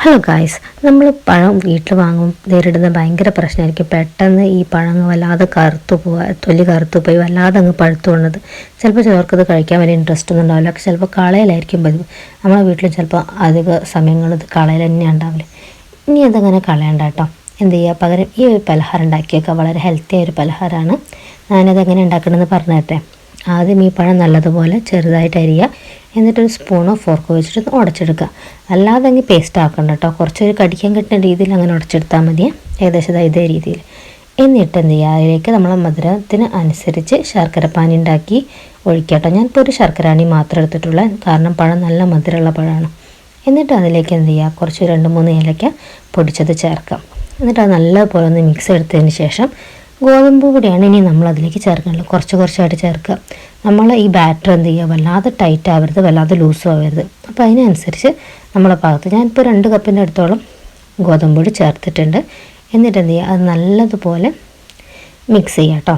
Hello guys, നമ്മൾ പഴം വീട്ടിൽ വാങ്ങും നേരിടുന്ന ഭയങ്കര പ്രശ്നമായിരിക്കും. പെട്ടെന്ന് ഈ പഴങ്ങൾ വല്ലാതെ കറുത്തു പോവുക, തൊലി കറുത്തു പോയി വല്ലാതെ അങ്ങ് പഴുത്തു പോകുന്നത്. ചിലപ്പോൾ ചിലർക്കത് കഴിക്കാൻ വലിയ ഇൻട്രസ്റ്റ് ഒന്നും ഉണ്ടാവില്ല. ചിലപ്പോൾ കളയലായിരിക്കും പതിവ്. നമ്മളെ വീട്ടിൽ ചിലപ്പോൾ അധിക സമയങ്ങൾ ഇത് കളയൽ തന്നെ ഉണ്ടാവില്ല. ഇനി അതങ്ങനെ കളയണ്ട കേട്ടോ. എന്ത് ചെയ്യുക, പകരം ഈ ഒരു പലഹാരം ഉണ്ടാക്കിയേക്കുക. വളരെ ഹെൽത്തി ആയൊരു പലഹാരമാണ്. ഞാനതെങ്ങനെ ഉണ്ടാക്കണമെന്ന് പറഞ്ഞു തരട്ടെ. ആദ്യം ഈ പഴം നല്ലതുപോലെ ചെറുതായിട്ട് അരിയുക. എന്നിട്ടൊരു സ്പൂണോ ഫോർക്കോ വെച്ചിട്ട് ഉടച്ചെടുക്കുക. അല്ലാതെ അങ്ങ് പേസ്റ്റ് ആക്കണ്ട കേട്ടോ. കുറച്ചൊരു കടിക്കാൻ കിട്ടുന്ന രീതിയിൽ അങ്ങനെ ഉടച്ചെടുത്താൽ മതി. ഏകദേശം ഇതേ രീതിയിൽ. എന്നിട്ട് എന്ത് ചെയ്യുക, അതിലേക്ക് നമ്മൾ മധുരത്തിന് അനുസരിച്ച് ശർക്കര പാനി ഉണ്ടാക്കി ഒഴിക്കുക കേട്ടോ. ഞാനിപ്പോൾ ഒരു ശർക്കരാണി മാത്രം എടുത്തിട്ടുള്ള, കാരണം പഴം നല്ല മധുരമുള്ള പഴമാണ്. എന്നിട്ട് അതിലേക്ക് എന്ത് ചെയ്യുക, കുറച്ച് 2-3 ഏലക്ക പൊടിച്ചത് ചേർക്കാം. എന്നിട്ട് അത് നല്ലപോലെ ഒന്ന് മിക്സ് എടുത്തതിന് ശേഷം ഗോതമ്പ് പൊടിയാണ് ഇനി നമ്മൾ അതിലേക്ക് ചേർക്കേണ്ടത്. കുറച്ച് കുറച്ചായിട്ട് ചേർക്കുക. നമ്മൾ ഈ ബാറ്റർ എന്ത് ചെയ്യുക, വല്ലാതെ ടൈറ്റ് ആവരുത്, വല്ലാതെ ലൂസും ആവരുത്. അപ്പോൾ അതിനനുസരിച്ച് നമ്മളെ ഭാഗത്ത് ഞാനിപ്പോൾ 2 കപ്പിൻ്റെ അടുത്തോളം ഗോതമ്പ് പൊടി ചേർത്തിട്ടുണ്ട്. എന്നിട്ട് എന്ത് ചെയ്യുക, അത് നല്ലതുപോലെ മിക്സ് ചെയ്യുക കേട്ടോ.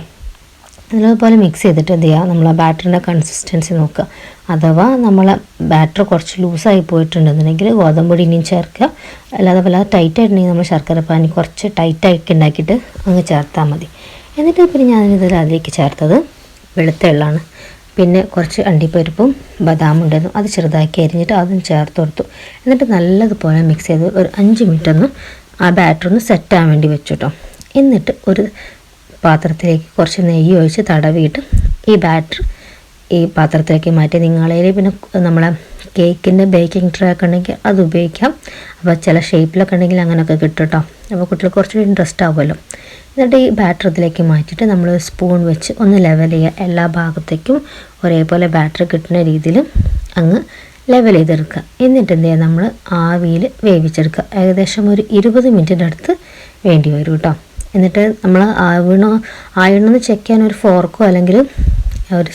നല്ലതുപോലെ മിക്സ് ചെയ്തിട്ട് എന്ത് ചെയ്യുക, നമ്മൾ ആ ബാറ്ററിൻ്റെ കൺസിസ്റ്റൻസി നോക്കുക. അഥവാ നമ്മളെ ബാറ്റർ കുറച്ച് ലൂസായി പോയിട്ടുണ്ടെന്നുണ്ടെങ്കിൽ ഗോതമ്പ് പൊടി ഇനിയും ചേർക്കുക. അല്ലാതെ വല്ലാതെ ടൈറ്റായിട്ടുണ്ടെങ്കിൽ നമ്മൾ ശർക്കര പാനി കുറച്ച് ടൈറ്റായിട്ട് ഉണ്ടാക്കിയിട്ട് അങ്ങ് ചേർത്താൽ മതി. എന്നിട്ട് പിന്നെ ഞാനിതിൽ അതിലേക്ക് ചേർത്തത് വെളുത്ത എള്ളാണ്. പിന്നെ കുറച്ച് അണ്ടിപ്പരിപ്പും ബദാമും ഉണ്ടായിരുന്നു, അത് ചെറുതാക്കി അരിഞ്ഞിട്ട് അതും ചേർത്ത് കൊടുത്തു. എന്നിട്ട് നല്ലതുപോലെ മിക്സ് ചെയ്ത് ഒരു 5 മിനിറ്റ് ഒന്ന് ആ ബാറ്റർ ഒന്ന് സെറ്റാകാൻ വേണ്ടി വെച്ചു കേട്ടോ. എന്നിട്ട് ഒരു പാത്രത്തിലേക്ക് കുറച്ച് നെയ്യ് ഒഴിച്ച് തടവിയിട്ട് ഈ ബാറ്റർ ഈ പാത്രത്തിലേക്ക് മാറ്റി. നിങ്ങളതിൽ പിന്നെ നമ്മളെ കേക്കിൻ്റെ ബേക്കിംഗ് ട്രേ ഒക്കെ ഉണ്ടെങ്കിൽ അത് ഉപയോഗിക്കാം. അപ്പോൾ ചില ഷേപ്പിലൊക്കെ ഉണ്ടെങ്കിൽ അങ്ങനെയൊക്കെ കിട്ടും കേട്ടോ. അപ്പോൾ കുട്ടികൾക്ക് കുറച്ചുകൂടി ഇൻട്രസ്റ്റ് ആവുമല്ലോ. എന്നിട്ട് ഈ ബാറ്റർ ഇതിലേക്ക് മാറ്റിയിട്ട് നമ്മൾ സ്പൂൺ വെച്ച് ഒന്ന് ലെവൽ ചെയ്യുക. എല്ലാ ഭാഗത്തേക്കും ഒരേപോലെ ബാറ്റർ കിട്ടുന്ന രീതിയിൽ അങ്ങ് ലെവൽ ചെയ്തെടുക്കുക. എന്നിട്ട് എന്ത് ചെയ്യുക, നമ്മൾ ആവിയിൽ വേവിച്ചെടുക്കുക. ഏകദേശം ഒരു 20 മിനിറ്റിൻ്റെ അടുത്ത് വേണ്ടി വരും കേട്ടോ. എന്നിട്ട് നമ്മൾ ആവണമെന്ന് ചെക്ക് ചെയ്യാൻ ഒരു ഫോർക്കോ അല്ലെങ്കിൽ ഒരു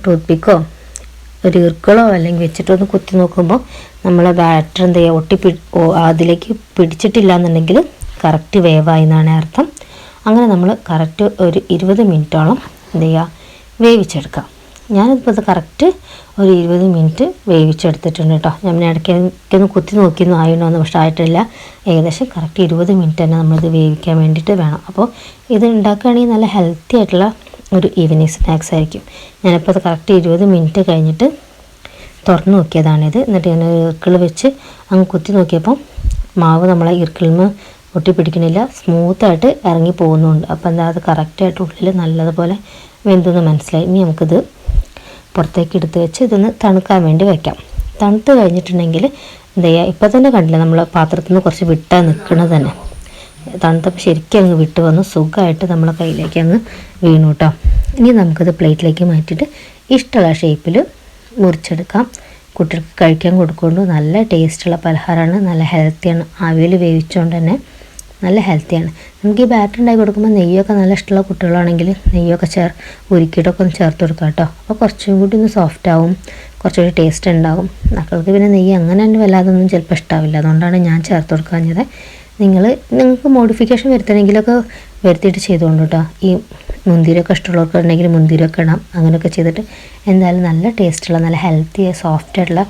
ടൂത്ത് പിക്കോ ഒരു ഈർക്കളോ അല്ലെങ്കിൽ വെച്ചിട്ടൊന്ന് കുത്തി നോക്കുമ്പോൾ നമ്മളെ ബാറ്റർ എന്ത് ചെയ്യുക, അതിലേക്ക് പിടിച്ചിട്ടില്ല എന്നുണ്ടെങ്കിൽ കറക്റ്റ് വേവായി എന്നാണ് അർത്ഥം. അങ്ങനെ നമ്മൾ കറക്റ്റ് ഒരു 20 മിനിറ്റോളം എന്ത് ചെയ്യുക, വേവിച്ചെടുക്കാം. ഞാനിപ്പോൾ ഇത് കറക്റ്റ് ഒരു 20 മിനിറ്റ് വേവിച്ചെടുത്തിട്ടുണ്ട് കേട്ടോ. ഞാൻ ഇടയ്ക്കൊന്ന് കുത്തി നോക്കിയൊന്നും ആയിടണമെന്ന്, പക്ഷേ ആയിട്ടില്ല. ഏകദേശം കറക്റ്റ് 20 മിനിറ്റ് തന്നെ നമ്മളിത് വേവിക്കാൻ വേണ്ടിയിട്ട് വേണം. അപ്പോൾ ഇത് ഉണ്ടാക്കുകയാണെങ്കിൽ നല്ല ഹെൽത്തി ആയിട്ടുള്ള ഒരു ഈവനിങ് സ്നാക്സ് ആയിരിക്കും. ഞാനിപ്പോൾ അത് കറക്റ്റ് 20 മിനിറ്റ് കഴിഞ്ഞിട്ട് തുറന്ന് നോക്കിയതാണിത്. എന്നിട്ട് ഞാൻ ഇർക്കിൾ വെച്ച് അങ്ങ് കുത്തി നോക്കിയപ്പോൾ മാവ് നമ്മളെ ഇർക്കിളിന് ഒട്ടിപ്പിടിക്കണില്ല, സ്മൂത്തായിട്ട് ഇറങ്ങി പോകുന്നുണ്ട്. അപ്പോൾ എന്താ, അത് കറക്റ്റായിട്ട് ഉള്ളിൽ നല്ലതുപോലെ വെന്തെന്ന് മനസ്സിലായി. ഇനി നമുക്കിത് പുറത്തേക്ക് എടുത്ത് വെച്ച് ഇതൊന്ന് തണുക്കാൻ വേണ്ടി വയ്ക്കാം. തണുത്ത് കഴിഞ്ഞിട്ടുണ്ടെങ്കിൽ എന്താ ചെയ്യുക, ഇപ്പോൾ തന്നെ കണ്ടില്ല നമ്മൾ പാത്രത്തിൽ നിന്ന് കുറച്ച് വിട്ടാൽ നിൽക്കണത് തന്നെ. തണുത്തപ്പോൾ ശരിക്കും അങ്ങ് വിട്ട് വന്നു, സുഖമായിട്ട് നമ്മളെ കയ്യിലേക്ക് അങ്ങ് വീണു കേട്ടോ. ഇനി നമുക്കിത് പ്ലേറ്റിലേക്ക് മാറ്റിയിട്ട് ഇഷ്ടമുള്ള ഷേപ്പിൽ മുറിച്ചെടുക്കാം. കുട്ടികൾക്ക് കഴിക്കാൻ കൊടുക്കൊണ്ട് നല്ല ടേസ്റ്റുള്ള പലഹാരമാണ്, നല്ല ഹെൽത്തിയാണ്. ആവിയിൽ വേവിച്ചുകൊണ്ട് തന്നെ നല്ല ഹെൽത്തിയാണ്. നമുക്ക് ഈ ബാറ്റർ ഉണ്ടാക്കി കൊടുക്കുമ്പോൾ നെയ്യൊക്കെ നല്ല ഇഷ്ടമുള്ള കുട്ടികളാണെങ്കിൽ നെയ്യൊക്കെ ഉരുക്കിയിട്ടൊക്കെ ഒന്ന് ചേർത്ത് കൊടുക്കാം കേട്ടോ. അപ്പോൾ കുറച്ചും കൂടി ഒന്ന് സോഫ്റ്റ് ആവും, കുറച്ചുകൂടി ടേസ്റ്റ് ഉണ്ടാവും. മക്കൾക്ക് പിന്നെ നെയ്യ് അങ്ങനെ തന്നെ വല്ലാതൊന്നും ചിലപ്പോൾ ഇഷ്ടാവില്ല, അതുകൊണ്ടാണ് ഞാൻ ചേർത്ത് കൊടുക്കാഞ്ഞത്. നിങ്ങൾക്ക് മോഡിഫിക്കേഷൻ വരുത്തണമെങ്കിലൊക്കെ വരുത്തിയിട്ട് ചെയ്തുകൊണ്ട് കേട്ടോ. ഈ മുന്തിരിയൊക്കെ ഇഷ്ടമുള്ളവർക്ക് ഉണ്ടെങ്കിൽ മുന്തിരിയൊക്കെ ഇടാം. അങ്ങനെയൊക്കെ ചെയ്തിട്ട് എന്തായാലും നല്ല ടേസ്റ്റുള്ള നല്ല ഹെൽത്തി സോഫ്റ്റ് ആയിട്ടുള്ള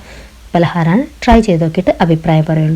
പലഹാരമാണ്. ട്രൈ ചെയ്ത് നോക്കിയിട്ട് അഭിപ്രായം പറയുള്ളൂ.